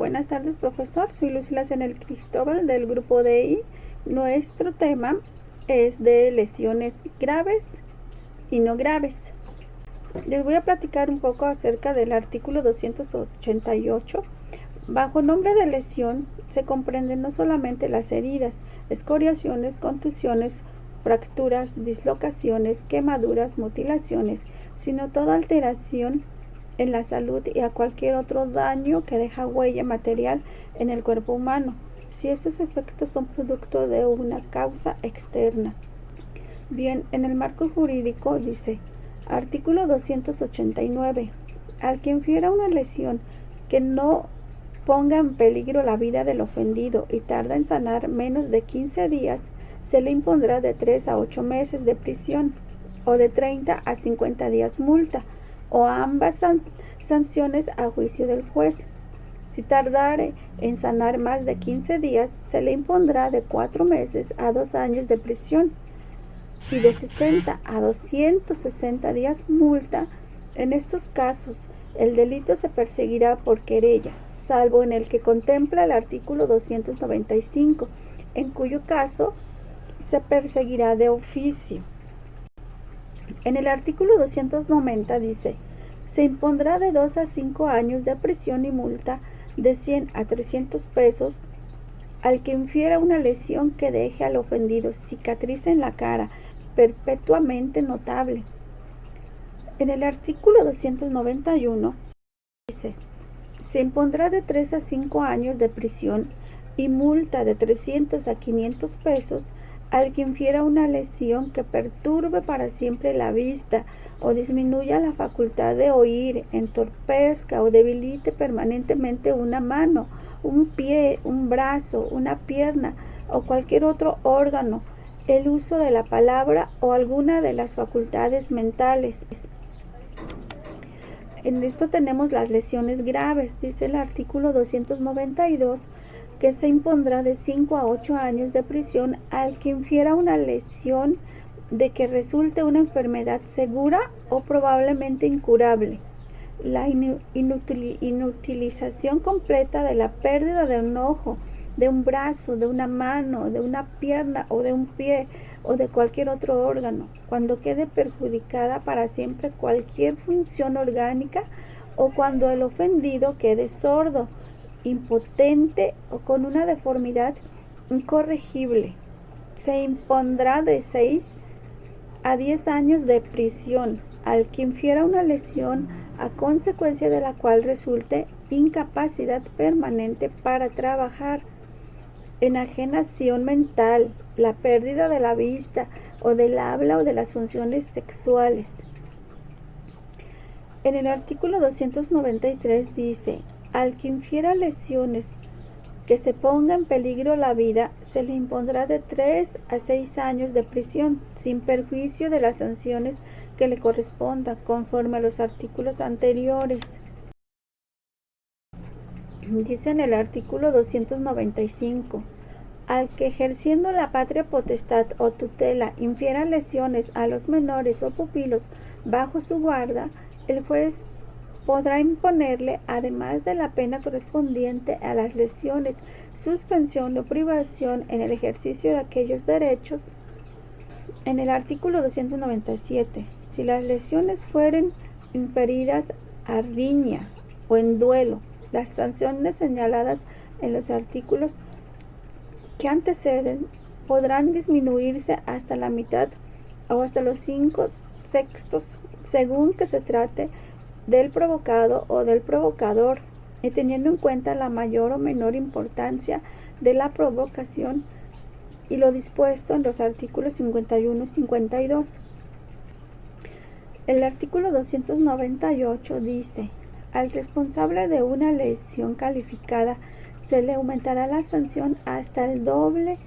Buenas tardes, profesor. Soy Lucila Zenel Cristóbal del grupo DI. Nuestro tema es de lesiones graves y no graves. Les voy a platicar un poco acerca del artículo 288. Bajo nombre de lesión se comprenden no solamente las heridas, escoriaciones, contusiones, fracturas, dislocaciones, quemaduras, mutilaciones, sino toda alteración en la salud y a cualquier otro daño que deja huella material en el cuerpo humano, si esos efectos son producto de una causa externa. Bien, en el marco jurídico dice, artículo 289, al que infiera una lesión que no ponga en peligro la vida del ofendido y tarda en sanar menos de 15 días, se le impondrá de 3 a 8 meses de prisión o de 30 a 50 días multa, o ambas sanciones a juicio del juez. Si tardare en sanar más de 15 días, se le impondrá de 4 meses a 2 años de prisión y de 60 a 260 días multa. En estos casos, el delito se perseguirá por querella, salvo en el que contempla el artículo 295, en cuyo caso se perseguirá de oficio. En el artículo 290 dice, se impondrá de 2 a 5 años de prisión y multa de 100 a 300 pesos al que infiera una lesión que deje al ofendido cicatriz en la cara perpetuamente notable. En el artículo 291 dice, se impondrá de 3 a 5 años de prisión y multa de 300 a 500 pesos al que infiera una lesión que perturbe para siempre la vista o disminuya la facultad de oír, entorpezca o debilite permanentemente una mano, un pie, un brazo, una pierna o cualquier otro órgano, el uso de la palabra o alguna de las facultades mentales. En esto tenemos las lesiones graves, dice el artículo 292, que se impondrá de 5 a 8 años de prisión al que infiera una lesión de que resulte una enfermedad segura o probablemente incurable. La inutilización completa de la pérdida de un ojo, de un brazo, de una mano, de una pierna o de un pie o de cualquier otro órgano, cuando quede perjudicada para siempre cualquier función orgánica o cuando el ofendido quede sordo, impotente o con una deformidad incorregible. Se impondrá de 6 a 10 años de prisión al que infiera una lesión a consecuencia de la cual resulte incapacidad permanente para trabajar, enajenación mental, la pérdida de la vista o del habla o de las funciones sexuales. En el artículo 293 dice, al que infiera lesiones que se ponga en peligro la vida, se le impondrá de 3 a 6 años de prisión, sin perjuicio de las sanciones que le corresponda, conforme a los artículos anteriores. Dice en el artículo 295, al que ejerciendo la patria potestad o tutela infiera lesiones a los menores o pupilos bajo su guarda, el juez podrá imponerle, además de la pena correspondiente a las lesiones, suspensión o privación en el ejercicio de aquellos derechos. En el artículo 297, si las lesiones fueren inferidas a riña o en duelo, las sanciones señaladas en los artículos que anteceden podrán disminuirse hasta la mitad o hasta los 5/6, según que se trate del provocado o del provocador, y teniendo en cuenta la mayor o menor importancia de la provocación y lo dispuesto en los artículos 51 y 52. El artículo 298 dice, al responsable de una lesión calificada se le aumentará la sanción hasta el doble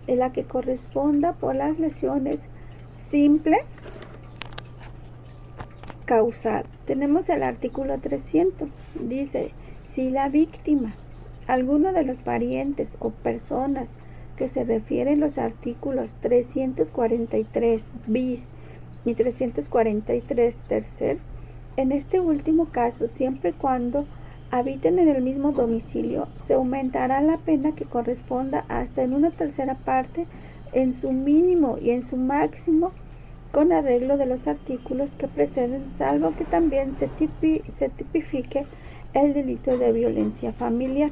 de la que corresponda por las lesiones simple causada. Tenemos el artículo 300. Dice, si la víctima, alguno de los parientes o personas que se refieren los artículos 343 bis y 343 tercer, en este último caso, siempre y cuando habiten en el mismo domicilio, se aumentará la pena que corresponda hasta en una tercera parte en su mínimo y en su máximo, con arreglo de los artículos que preceden, salvo que también se tipifique el delito de violencia familiar.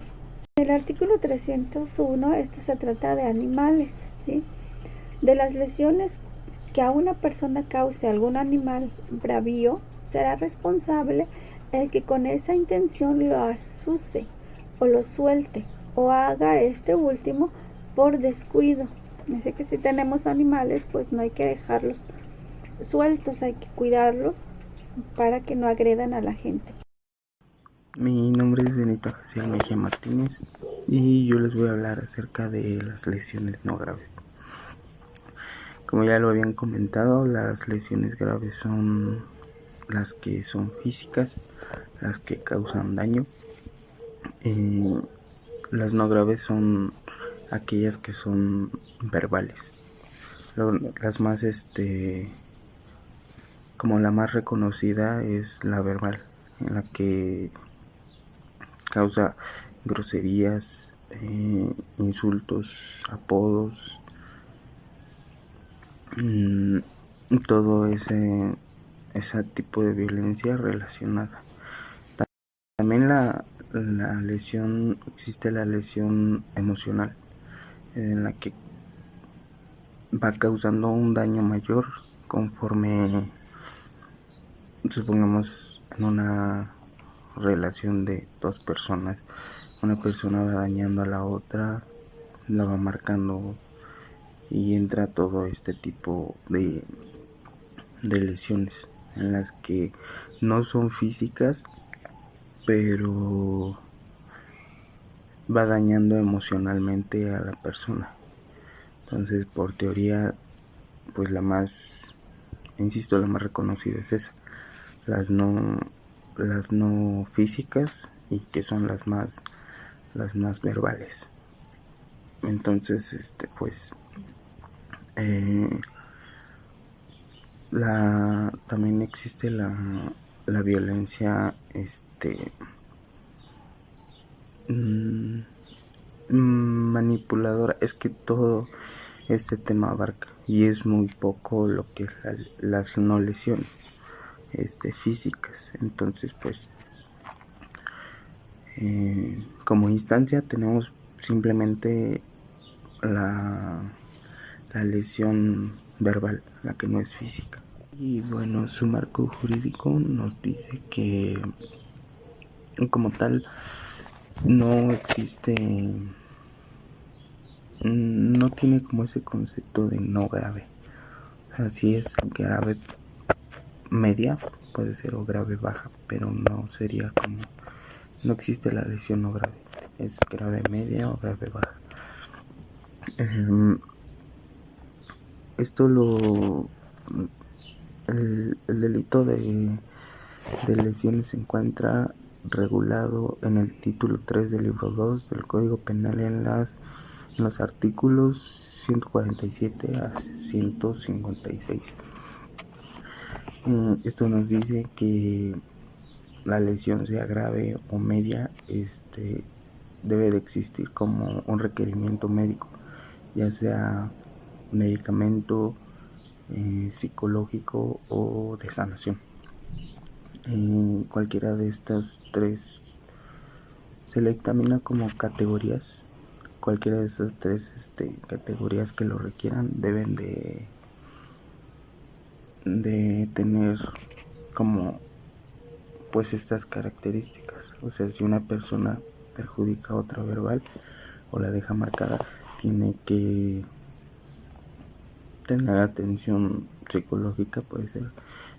En el artículo 301, esto se trata de animales, ¿sí? De las lesiones que a una persona cause algún animal bravío, será responsable el que con esa intención lo asuse o lo suelte o haga este último por descuido. Así que si tenemos animales, pues no hay que dejarlos sueltos, hay que cuidarlos para que no agredan a la gente. Mi nombre es Benito Jaciel Mejía Martínez y yo les voy a hablar acerca de las lesiones no graves. Como ya lo habían comentado, las lesiones graves son las que son físicas, las que causan daño. Las no graves son aquellas que son verbales. Las más, como la más reconocida es la verbal, en la que causa groserías, insultos, apodos, todo ese tipo de violencia relacionada. También la lesión, existe la lesión emocional, en la que va causando un daño mayor conforme, supongamos, en una relación de dos personas, una persona va dañando a la otra, la va marcando y entra todo este tipo de lesiones en las que no son físicas, pero va dañando emocionalmente a la persona. Entonces, por teoría, pues la más, insisto, la más reconocida es esa, las no físicas, y que son las más verbales. Entonces, pues también existe la violencia manipuladora. Es que todo este tema abarca, y es muy poco lo que es las no lesiones físicas. Entonces, pues como instancia tenemos simplemente la lesión verbal, la que no es física. Y bueno, su marco jurídico nos dice que como tal no existe, no tiene como ese concepto de no grave. Así es grave media, puede ser, o grave baja, pero no sería como, no existe la lesión no grave, es grave media o grave baja. Esto el delito de lesiones se encuentra regulado en el título 3 del libro 2 del Código Penal, en los artículos 147 a 156. Esto nos dice que la lesión, sea grave o media, debe de existir como un requerimiento médico, ya sea medicamento, psicológico o de sanación. Cualquiera de estas tres se le examina como categorías. Cualquiera de estas tres categorías que lo requieran deben de tener como pues estas características. O sea, si una persona perjudica a otra verbal o la deja marcada, tiene que tener atención psicológica. Puede ser,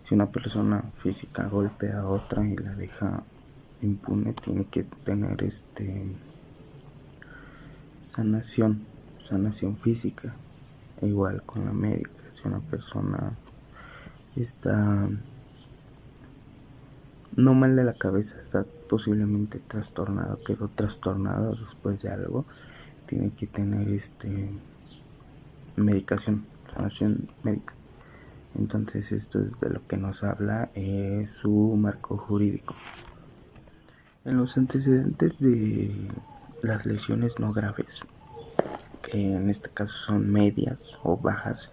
si una persona física golpea a otra y la deja impune, tiene que tener sanación física. Igual con la médica, si una persona está no mal de la cabeza, está posiblemente trastornado, quedó trastornado después de algo, tiene que tener medicación, sanación médica. Entonces, esto es de lo que nos habla su marco jurídico. En los antecedentes de las lesiones no graves, que en este caso son medias o bajas,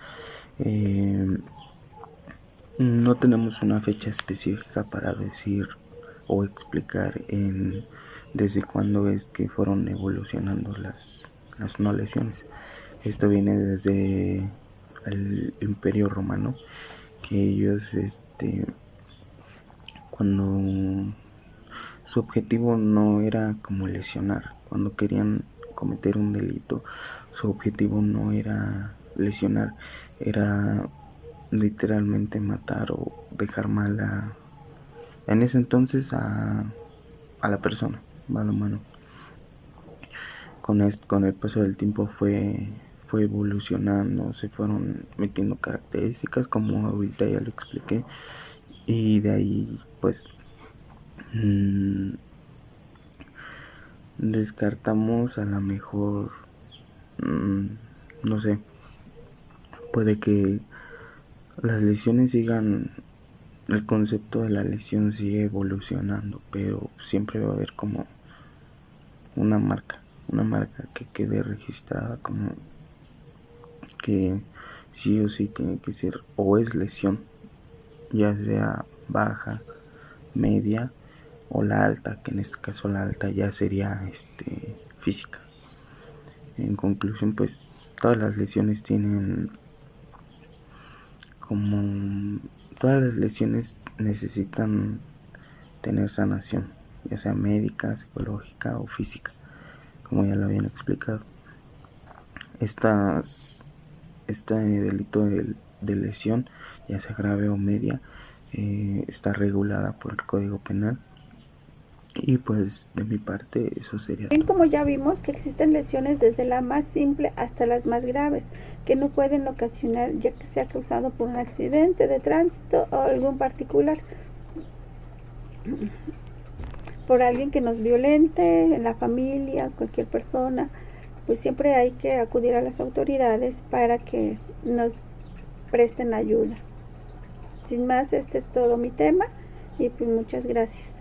no tenemos una fecha específica para decir o explicar desde cuándo es que fueron evolucionando las no lesiones. Esto viene desde el Imperio Romano, que ellos cuando su objetivo no era como lesionar, cuando querían cometer un delito, su objetivo no era lesionar, era literalmente matar o dejar mal en ese entonces a la persona, a la mano. Con el paso del tiempo fue evolucionando, se fueron metiendo características como ahorita ya lo expliqué, y de ahí pues descartamos a lo mejor, no sé, puede que las lesiones sigan, el concepto de la lesión sigue evolucionando, pero siempre va a haber como una marca que quede registrada como que sí o sí tiene que ser o es lesión, ya sea baja, media o la alta, que en este caso la alta ya sería física. En conclusión, pues todas las lesiones tienen como todas las lesiones necesitan tener sanación, ya sea médica, psicológica o física, como ya lo habían explicado. Este delito de lesión, ya sea grave o media, está regulada por el Código Penal. Y pues de mi parte eso sería Bien, todo. como ya vimos que existen lesiones desde la más simple hasta las más graves, que no pueden ocasionar ya que sea causado por un accidente de tránsito o algún particular, por alguien que nos violente, en la familia, cualquier persona. Pues siempre hay que acudir a las autoridades para que nos presten ayuda. Sin más, este es todo mi tema y pues muchas gracias.